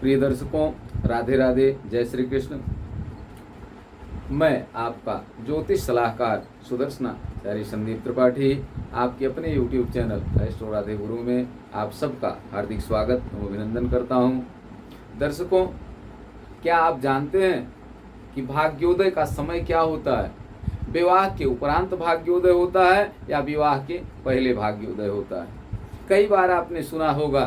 प्रिय दर्शकों, राधे राधे, जय श्री कृष्ण। मैं आपका ज्योतिष सलाहकार सुदर्शनाचार्य संदीप त्रिपाठी आपके अपने YouTube चैनल एस्ट्रो राधे गुरु में आप सबका हार्दिक स्वागत एवं अभिनंदन करता हूं। दर्शकों, क्या आप जानते हैं कि भाग्योदय का समय क्या होता है? विवाह के उपरांत भाग्योदय होता है या विवाह के पहले भाग्योदय होता है? कई बार आपने सुना होगा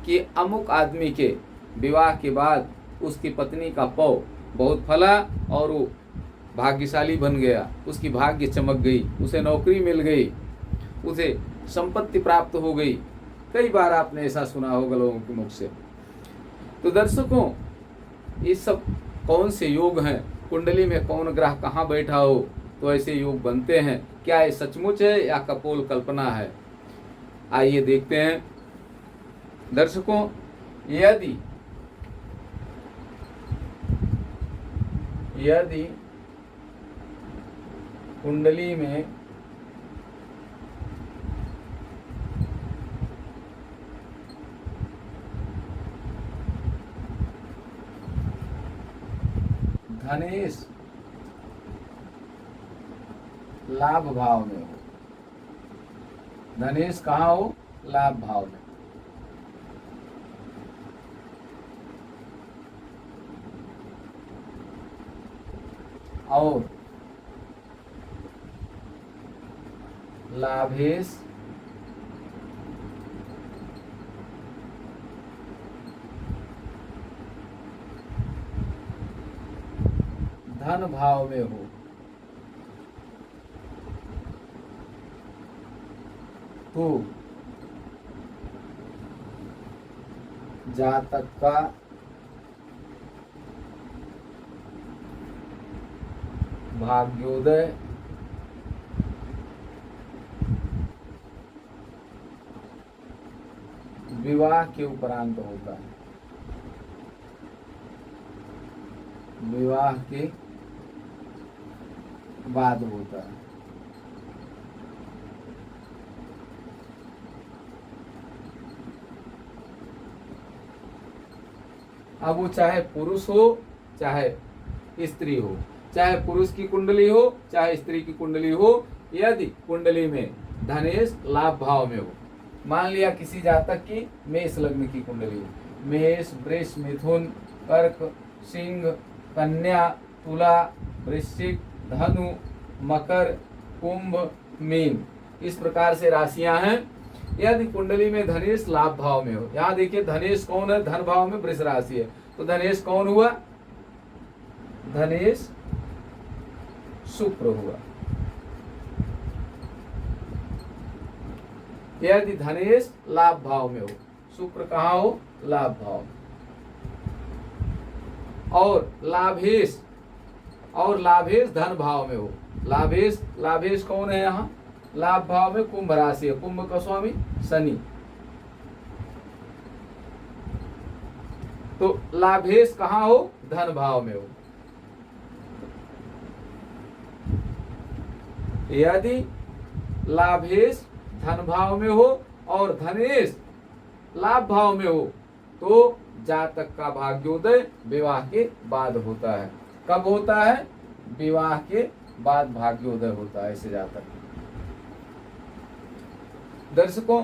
कि अमुक आदमी के विवाह के बाद उसकी पत्नी का पौ बहुत फला और वो भाग्यशाली बन गया, उसकी भाग्य चमक गई, उसे नौकरी मिल गई, उसे संपत्ति प्राप्त हो गई। कई बार आपने ऐसा सुना होगा लोगों के मुख से। तो दर्शकों, ये सब कौन से योग हैं? कुंडली में कौन ग्रह कहाँ बैठा हो तो ऐसे योग बनते हैं? क्या ये सचमुच है या कपोल कल्पना है? आइए देखते हैं। दर्शकों, यदि कुंडली में धनेश लाभ भाव में हो, धनेश कहाँ हो? लाभ भाव में। और लाभेश धन भाव में हो तो जातक का भाग्योदय विवाह के उपरांत होता है, विवाह के बाद होता है। अब वो चाहे पुरुष हो चाहे स्त्री हो, चाहे पुरुष की कुंडली हो चाहे स्त्री की कुंडली हो, यदि कुंडली में धनेश लाभ भाव में हो, मान लिया किसी जातक की मेष लग्न की कुंडली हो, मेष, वृष, मिथुन, कर्क, सिंह, कन्या, तुला, वृश्चिक, धनु, मकर, कुंभ, मीन, इस प्रकार से राशियां हैं। यदि कुंडली में धनेश लाभ भाव में हो, यहाँ देखिए धनेश कौन है? धन भाव में वृष राशि है, तो धनेश कौन हुआ? धनेश शुक्र हुआ। यदि धनेश लाभ भाव में हो, शुक्र कहाँ हो? लाभ भाव में। और लाभेश धन भाव में हो, लाभेश कौन है? यहाँ लाभ भाव में कुंभ राशि है, कुंभ का स्वामी शनि। तो लाभेश कहाँ हो? धन भाव में हो। यदि लाभेश धन भाव में हो और धनेश लाभ भाव में हो तो जातक का भाग्योदय विवाह के बाद होता है। कब होता है? विवाह के बाद भाग्योदय होता है ऐसे जातक। दर्शकों,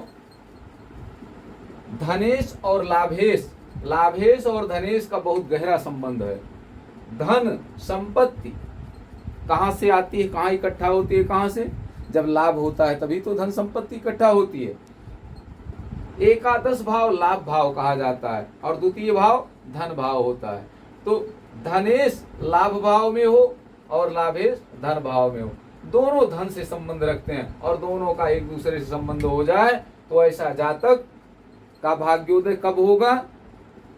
धनेश और लाभेश और धनेश का बहुत गहरा संबंध है। धन संपत्ति कहाँ से आती है, कहाँ इकट्ठा होती है? कहाँ से? जब लाभ होता है तभी तो धन संपत्ति इकट्ठा होती है। एकादश भाव लाभ भाव कहा जाता है और द्वितीय भाव धन भाव होता है। तो धनेश लाभ भाव में हो और लाभेश धन भाव में हो, दोनों धन से संबंध रखते हैं और दोनों का एक दूसरे से संबंध हो जाए तो ऐसा जातक का भाग्योदय कब होगा?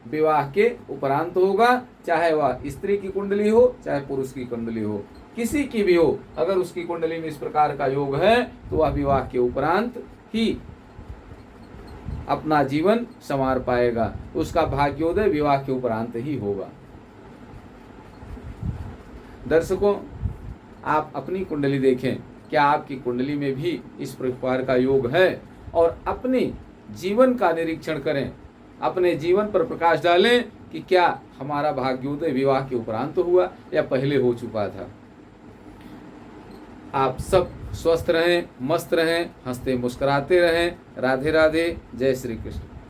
विवाह के उपरांत होगा। चाहे वह स्त्री की कुंडली हो चाहे पुरुष की कुंडली हो, किसी की भी हो, अगर उसकी कुंडली में इस प्रकार का योग है तो वह विवाह के उपरांत ही अपना जीवन संवार पाएगा। उसका भाग्योदय विवाह के उपरांत ही होगा। दर्शकों, आप अपनी कुंडली देखें, क्या आपकी कुंडली में भी इस प्रकार का योग है? और अपने जीवन का निरीक्षण करें, अपने जीवन पर प्रकाश डालें कि क्या हमारा भाग्योदय विवाह के उपरांत हुआ या पहले हो चुका था। आप सब स्वस्थ रहें, मस्त रहें, हंसते मुस्कुराते रहें। राधे राधे, जय श्री कृष्ण।